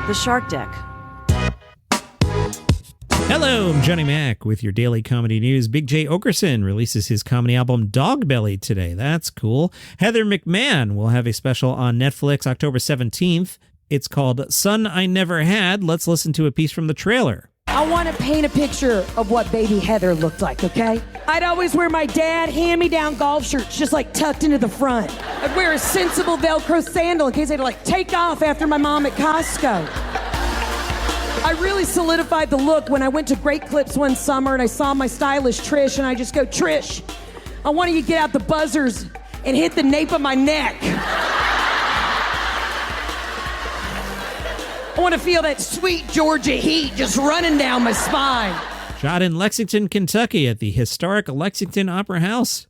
The Shark Deck. Hello, I'm Johnny Mac with your daily comedy news. Big J. Okerson releases his comedy album Dogbelly today. That's cool. Heather McMahon will have a special on Netflix October 17th. It's called Son I Never Had. Let's listen to a piece from the trailer. I want to paint a picture of what baby Heather looked like, okay? I'd always wear my dad hand-me-down golf shirts just like tucked into the front. I'd wear a sensible Velcro sandal in case I had to like take off after my mom at Costco. I really solidified the look when I went to Great Clips one summer and I saw my stylist Trish and I just go, Trish, I want you to get out the buzzers and hit the nape of my neck. I want to feel that sweet Georgia heat just running down my spine. Shot in Lexington, Kentucky at the historic Lexington Opera House.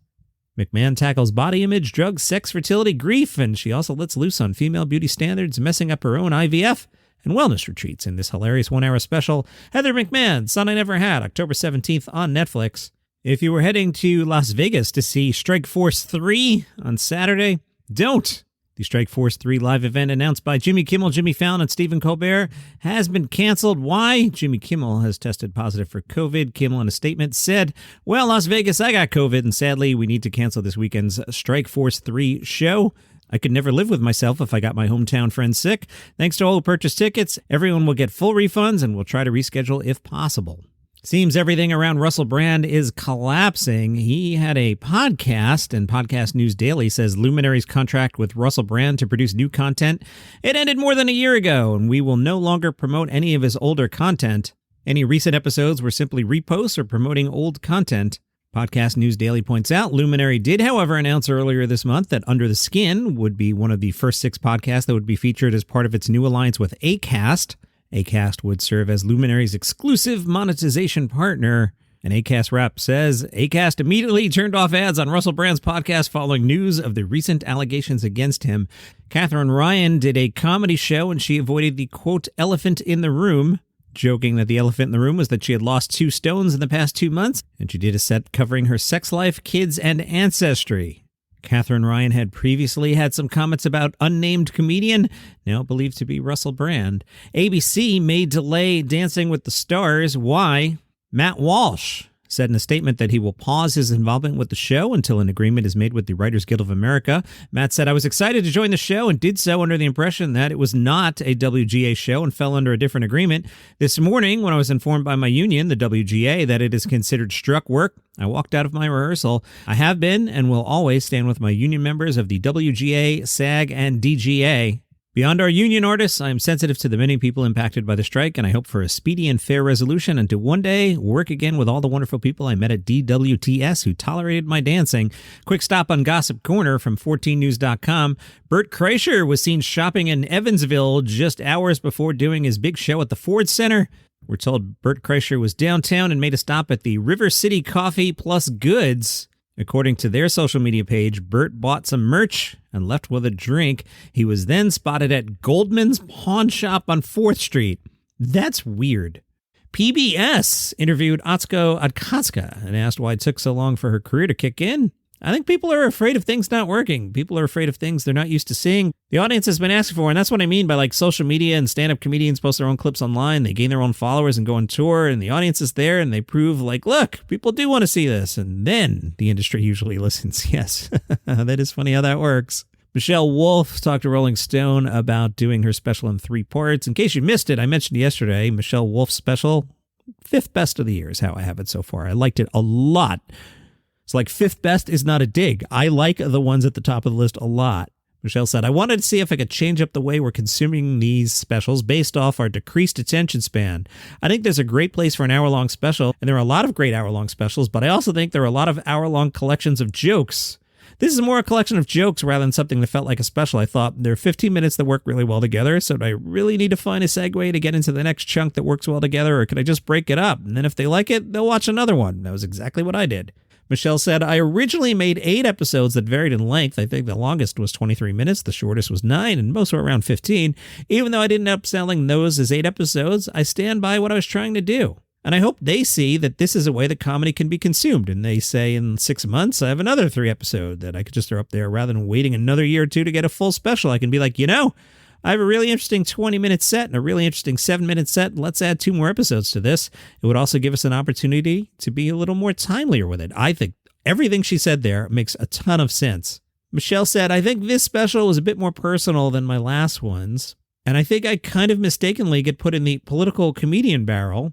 McMahon tackles body image, drugs, sex, fertility, grief, and she also lets loose on female beauty standards, messing up her own IVF and wellness retreats in this hilarious one-hour special. Heather McMahon, Son I Never Had, October 17th on Netflix. If you were heading to Las Vegas to see Strike Force 3 on Saturday, don't. The Strike Force 3 live event announced by Jimmy Kimmel, Jimmy Fallon, and Stephen Colbert has been canceled. Why? Jimmy Kimmel has tested positive for COVID. Kimmel, in a statement, said, well, Las Vegas, I got COVID, and sadly, we need to cancel this weekend's Strike Force 3 show. I could never live with myself if I got my hometown friends sick. Thanks to all who purchased tickets, everyone will get full refunds, and we'll try to reschedule if possible. Seems everything around Russell Brand is collapsing. He had a podcast, and Podcast News Daily says Luminary's contract with Russell Brand to produce new content, it ended more than a year ago, and we will no longer promote any of his older content. Any recent episodes were simply reposts or promoting old content. Podcast News Daily points out, Luminary did, however, announce earlier this month that Under the Skin would be one of the first 6 podcasts that would be featured as part of its new alliance with Acast. Acast would serve as Luminary's exclusive monetization partner. An Acast rep says Acast immediately turned off ads on Russell Brand's podcast following news of the recent allegations against him. Katherine Ryan did a comedy show and she avoided the, quote, elephant in the room, joking that the elephant in the room was that she had lost 2 stones in the past 2 months, and she did a set covering her sex life, kids, and ancestry. Katherine Ryan had previously had some comments about unnamed comedian, now believed to be Russell Brand. ABC may delay Dancing with the Stars. Why? Matt Walsh said in a statement that he will pause his involvement with the show until an agreement is made with the Writers Guild of America. Matt said, I was excited to join the show and did so under the impression that it was not a WGA show and fell under a different agreement. This morning, when I was informed by my union, the WGA, that it is considered struck work, I walked out of my rehearsal. I have been and will always stand with my union members of the WGA, SAG, and DGA. Beyond our union artists, I am sensitive to the many people impacted by the strike, and I hope for a speedy and fair resolution and to one day work again with all the wonderful people I met at DWTS who tolerated my dancing. Quick stop on Gossip Corner from 14news.com. Bert Kreischer was seen shopping in Evansville just hours before doing his big show at the Ford Center. We're told Bert Kreischer was downtown and made a stop at the River City Coffee Plus Goods. According to their social media page, Bert bought some merch and left with a drink. He was then spotted at Goldman's Pawn Shop on 4th Street. That's weird. PBS interviewed Atsuko Okatsuka and asked why it took so long for her career to kick in. I think people are afraid of things not working. People are afraid of things they're not used to seeing. The audience has been asking for, and that's what I mean by like social media and stand-up comedians post their own clips online. They gain their own followers and go on tour, and the audience is there, and they prove like, look, people do want to see this. And then the industry usually listens. Yes, that is funny how that works. Michelle Wolf talked to Rolling Stone about doing her special in 3 parts. In case you missed it, I mentioned yesterday, Michelle Wolf's special, 5th best of the year is how I have it so far. I liked it a lot. It's like 5th best is not a dig. I like the ones at the top of the list a lot. Michelle said, I wanted to see if I could change up the way we're consuming these specials based off our decreased attention span. I think there's a great place for an hour-long special, and there are a lot of great hour-long specials, but I also think there are a lot of hour-long collections of jokes. This is more a collection of jokes rather than something that felt like a special. I thought there are 15 minutes that work really well together, so do I really need to find a segue to get into the next chunk that works well together, or could I just break it up? And then if they like it, they'll watch another one. That was exactly what I did. Michelle said, I originally made 8 episodes that varied in length. I think the longest was 23 minutes, the shortest was 9, and most were around 15. Even though I didn't end up selling those as 8 episodes, I stand by what I was trying to do. And I hope they see that this is a way that comedy can be consumed. And they say in 6 months, I have another 3 episode that I could just throw up there rather than waiting another year or 2 to get a full special. I can be like, I have a really interesting 20-minute set and a really interesting 7-minute set. Let's add 2 more episodes to this. It would also give us an opportunity to be a little more timelier with it. I think everything she said there makes a ton of sense. Michelle said, I think this special was a bit more personal than my last ones, and I think I kind of mistakenly get put in the political comedian barrel.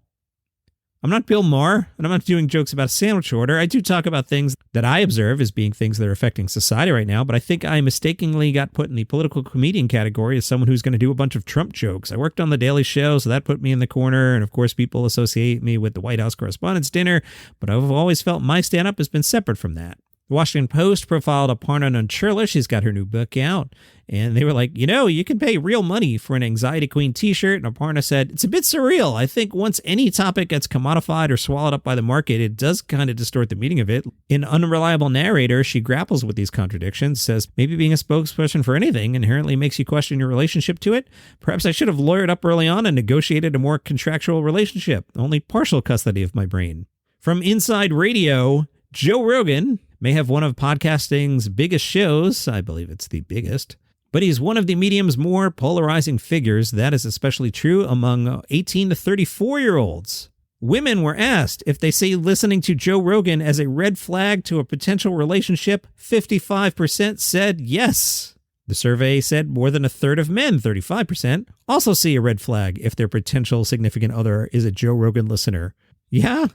I'm not Bill Maher, and I'm not doing jokes about a sandwich order. I do talk about things that I observe as being things that are affecting society right now, but I think I mistakenly got put in the political comedian category as someone who's going to do a bunch of Trump jokes. I worked on The Daily Show, so that put me in the corner, and of course people associate me with the White House Correspondents' Dinner, but I've always felt my stand-up has been separate from that. The Washington Post profiled Aparna Nancherla. She's got her new book out. And they were like, you can pay real money for an Anxiety Queen t-shirt. And Aparna said, it's a bit surreal. I think once any topic gets commodified or swallowed up by the market, it does kind of distort the meaning of it. In Unreliable Narrator, she grapples with these contradictions, says, maybe being a spokesperson for anything inherently makes you question your relationship to it. Perhaps I should have lawyered up early on and negotiated a more contractual relationship. Only partial custody of my brain. From Inside Radio, Joe Rogan may have one of podcasting's biggest shows. I believe it's the biggest. But he's one of the medium's more polarizing figures. That is especially true among 18 to 34-year-olds. Women were asked if they see listening to Joe Rogan as a red flag to a potential relationship. 55% said yes. The survey said more than a third of men, 35%, also see a red flag if their potential significant other is a Joe Rogan listener. Yeah?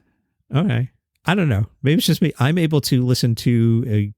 Okay. I don't know. Maybe it's just me. I'm able to listen to a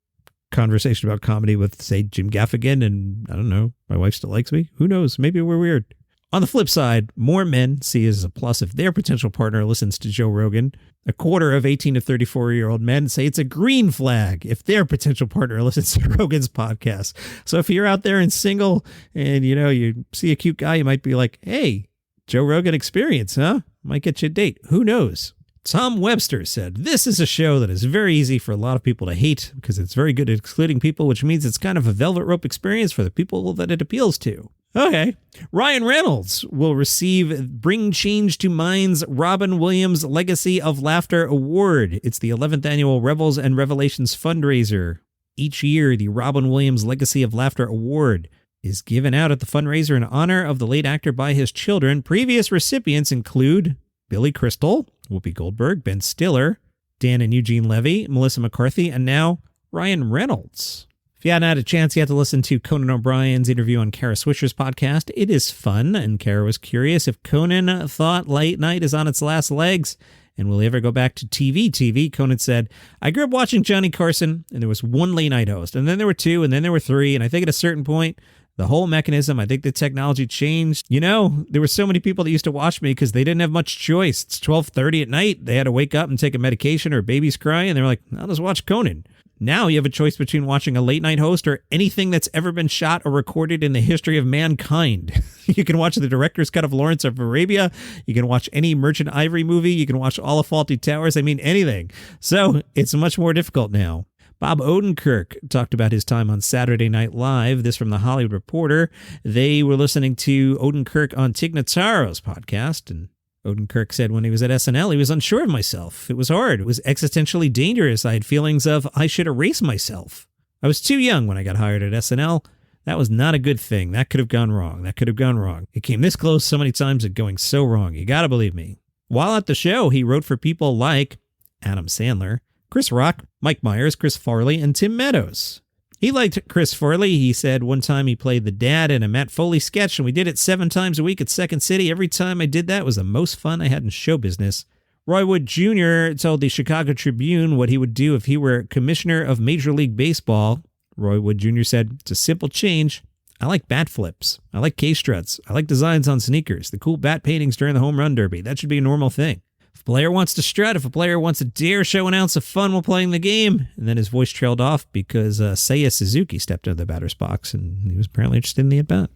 conversation about comedy with, say, Jim Gaffigan, and I don't know, my wife still likes me. Who knows? Maybe we're weird. On the flip side, more men see it as a plus if their potential partner listens to Joe Rogan. A quarter of 18 to 34-year-old men say it's a green flag if their potential partner listens to Rogan's podcast. So if you're out there and single and, you see a cute guy, you might be like, hey, Joe Rogan Experience, huh? Might get you a date. Who knows? Tom Webster said, this is a show that is very easy for a lot of people to hate because it's very good at excluding people, which means it's kind of a velvet rope experience for the people that it appeals to. Okay. Ryan Reynolds will receive Bring Change to Mind's Robin Williams Legacy of Laughter Award. It's the 11th annual Revels and Revelations fundraiser. Each year, the Robin Williams Legacy of Laughter Award is given out at the fundraiser in honor of the late actor by his children. Previous recipients include Billy Crystal, Whoopi Goldberg, Ben Stiller, Dan and Eugene Levy, Melissa McCarthy, and now Ryan Reynolds. If you hadn't had a chance yet to listen to Conan O'Brien's interview on Kara Swisher's podcast, it is fun, and Kara was curious if Conan thought Late Nite is on its last legs, and will he ever go back to TV? Conan said, I grew up watching Johnny Carson, and there was one late night host, and then there were two, and then there were three, and I think at a certain point, the whole mechanism, I think the technology changed. There were so many people that used to watch me because they didn't have much choice. It's 12:30 at night. They had to wake up and take a medication or a baby's crying. And they were like, I'll just watch Conan. Now you have a choice between watching a late night host or anything that's ever been shot or recorded in the history of mankind. You can watch the director's cut of Lawrence of Arabia. You can watch any Merchant Ivory movie. You can watch all of Fawlty Towers. I mean, anything. So it's much more difficult now. Bob Odenkirk talked about his time on Saturday Night Live. This from The Hollywood Reporter. They were listening to Odenkirk on Tig Notaro's podcast, and Odenkirk said when he was at SNL, he was unsure of myself. It was hard. It was existentially dangerous. I had feelings of I should erase myself. I was too young when I got hired at SNL. That was not a good thing. That could have gone wrong. It came this close so many times at going so wrong. You gotta believe me. While at the show, he wrote for people like Adam Sandler, Chris Rock, Mike Myers, Chris Farley, and Tim Meadows. He liked Chris Farley. He said one time he played the dad in a Matt Foley sketch, and we did it 7 times a week at Second City. Every time I did that was the most fun I had in show business. Roy Wood Jr. told the Chicago Tribune what he would do if he were commissioner of Major League Baseball. Roy Wood Jr. said, it's a simple change. I like bat flips. I like K-struts. I like designs on sneakers. The cool bat paintings during the home run derby. That should be a normal thing. If a player wants to strut, if a player wants to dare show an ounce of fun while playing the game. And then his voice trailed off because Seiya Suzuki stepped into the batter's box and he was apparently interested in the at-bat.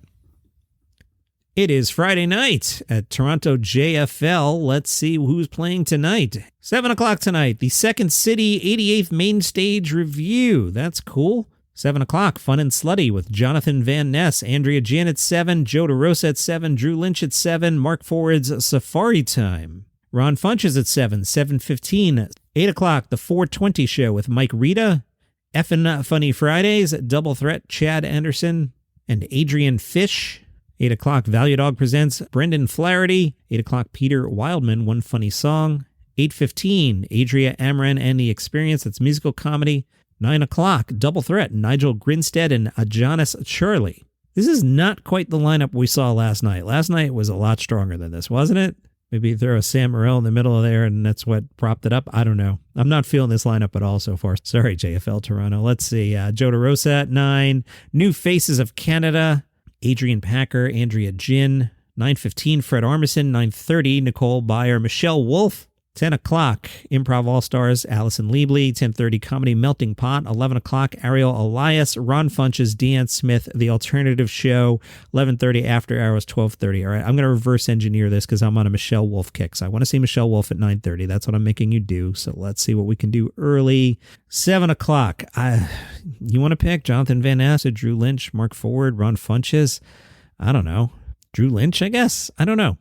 It is Friday night at Toronto JFL. Let's see who's playing tonight. 7 o'clock tonight, the Second City 88th Main Stage Review. That's cool. 7 o'clock, Fun and Slutty with Jonathan Van Ness, Andrea Jin at 7, Joe DeRosa at 7, Drew Lynch at 7, Mark Forward's Safari Time. Ron Funches at 7, 7:15. 8 o'clock, the 420 Show with Mike Rita, Effin' Funny Fridays, Double Threat, Chad Anderson, and Adrian Fish. 8 o'clock, Value Dog presents Brendan Flaherty. 8 o'clock, Peter Wildman, One Funny Song. 8:15, Adria Amran and the Experience. That's musical comedy. 9 o'clock, Double Threat, Nigel Grinstead and Adonis Charlie. This is not quite the lineup we saw last night. Last night was a lot stronger than this, wasn't it? Maybe throw a Sam Morril in the middle of there and that's what propped it up. I don't know. I'm not feeling this lineup at all so far. Sorry, JFL Toronto. Let's see. Joe DeRosa at 9. New Faces of Canada. Adrian Packer, Andrea Jin. 9:15, Fred Armisen. 9:30, Nicole Byer, Michelle Wolf. 10 o'clock, Improv All-Stars, Allison Liebly. 10:30, Comedy Melting Pot. 11 o'clock, Ariel Elias, Ron Funches, Deanne Smith, The Alternative Show. 11:30, After Hours, 12:30. All right, I'm going to reverse engineer this because I'm on a Michelle Wolf kick. So I want to see Michelle Wolf at 9:30. That's what I'm making you do. So let's see what we can do early. 7 o'clock, you want to pick Jonathan Van Ness, Drew Lynch, Mark Forward, Ron Funches? I don't know. Drew Lynch, I guess? I don't know.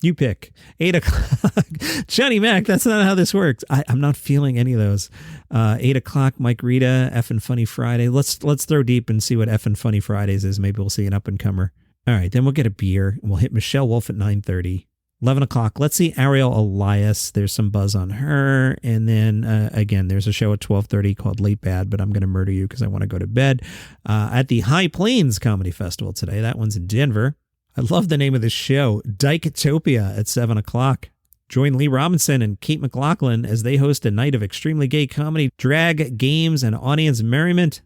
You pick. 8 o'clock, Johnny Mac. That's not how this works. I'm not feeling any of those. 8 o'clock, Mike Rita, Effin' Funny Friday. Let's throw deep and see what Effin' Funny Fridays is. Maybe we'll see an up-and-comer. All right, then we'll get a beer, and we'll hit Michelle Wolf at 9:30. 11 o'clock, let's see Ariel Elias. There's some buzz on her. And then, again, there's a show at 12:30 called Late Bad, but I'm going to murder you because I want to go to bed. At the High Plains Comedy Festival today. That one's in Denver. I love the name of this show, Dyketopia, at 7 o'clock. Join Lee Robinson and Kate McLaughlin as they host a night of extremely gay comedy, drag, games, and audience merriment.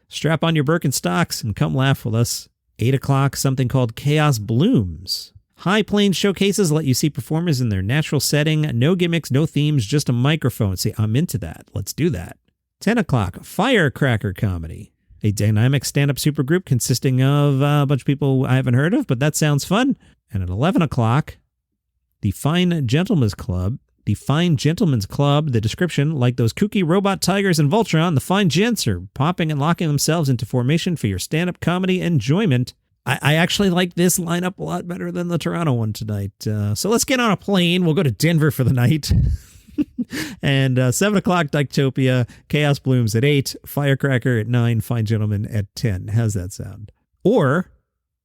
Strap on your Birkenstocks and come laugh with us. 8 o'clock, something called Chaos Blooms. High Plains showcases let you see performers in their natural setting. No gimmicks, no themes, just a microphone. See, I'm into that. Let's do that. 10 o'clock, Firecracker Comedy. A dynamic stand-up supergroup consisting of a bunch of people I haven't heard of, but that sounds fun. And at 11 o'clock, the Fine Gentlemen's Club. The Fine Gentlemen's Club, the description, like those kooky robot tigers in Voltron, the fine gents are popping and locking themselves into formation for your stand-up comedy enjoyment. I actually like this lineup a lot better than the Toronto one tonight. So let's get on a plane. We'll go to Denver for the night. And 7 o'clock, Dyketopia, Chaos Blooms at 8, Firecracker at 9, Fine Gentlemen at 10. How's that sound? Or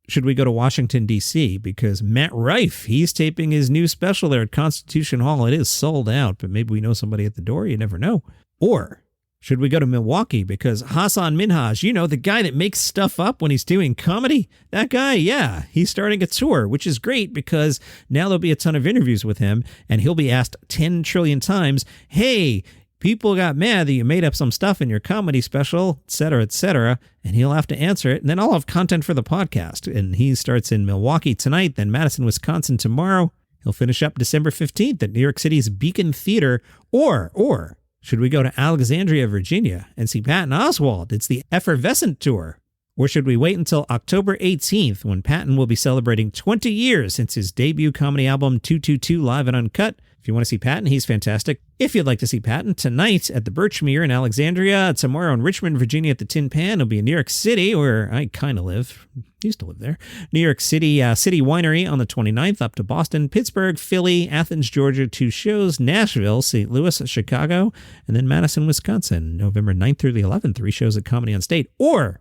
should we go to Washington, D.C.? Because Matt Rife, he's taping his new special there at Constitution Hall. It is sold out, but maybe we know somebody at the door. You never know. Or should we go to Milwaukee? Because Hassan Minhaj, you know, the guy that makes stuff up when he's doing comedy, that guy, yeah, he's starting a tour, which is great because now there'll be a ton of interviews with him and he'll be asked 10 trillion times, hey, people got mad that you made up some stuff in your comedy special, et cetera, and he'll have to answer it. And then I'll have content for the podcast. And he starts in Milwaukee tonight, then Madison, Wisconsin tomorrow. He'll finish up December 15th at New York City's Beacon Theater. Or should we go to Alexandria, Virginia and see Patton Oswalt? It's the Effervescent Tour. Or should we wait until October 18th when Patton will be celebrating 20 years since his debut comedy album 222 Live and Uncut? If you want to see Patton, he's fantastic. If you'd like to see Patton, tonight at the Birchmere in Alexandria, tomorrow in Richmond, Virginia at the Tin Pan, he'll be in New York City, where I kind of live. Used to live there. New York City City Winery on the 29th, up to Boston, Pittsburgh, Philly, Athens, Georgia, 2 shows, Nashville, St. Louis, Chicago, and then Madison, Wisconsin, November 9th through the 11th, 3 shows at Comedy on State. Or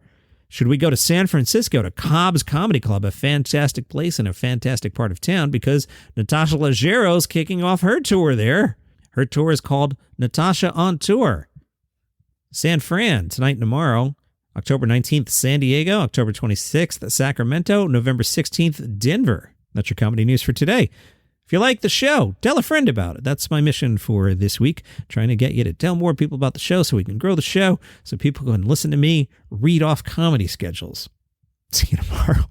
should we go to San Francisco to Cobb's Comedy Club, a fantastic place and a fantastic part of town because Natasha Leggero's kicking off her tour there. Her tour is called Natasha on Tour. San Fran, tonight and tomorrow. October 19th, San Diego. October 26th, Sacramento. November 16th, Denver. That's your comedy news for today. If you like the show, tell a friend about it. That's my mission for this week, trying to get you to tell more people about the show so we can grow the show, so people can listen to me read off comedy schedules. See you tomorrow.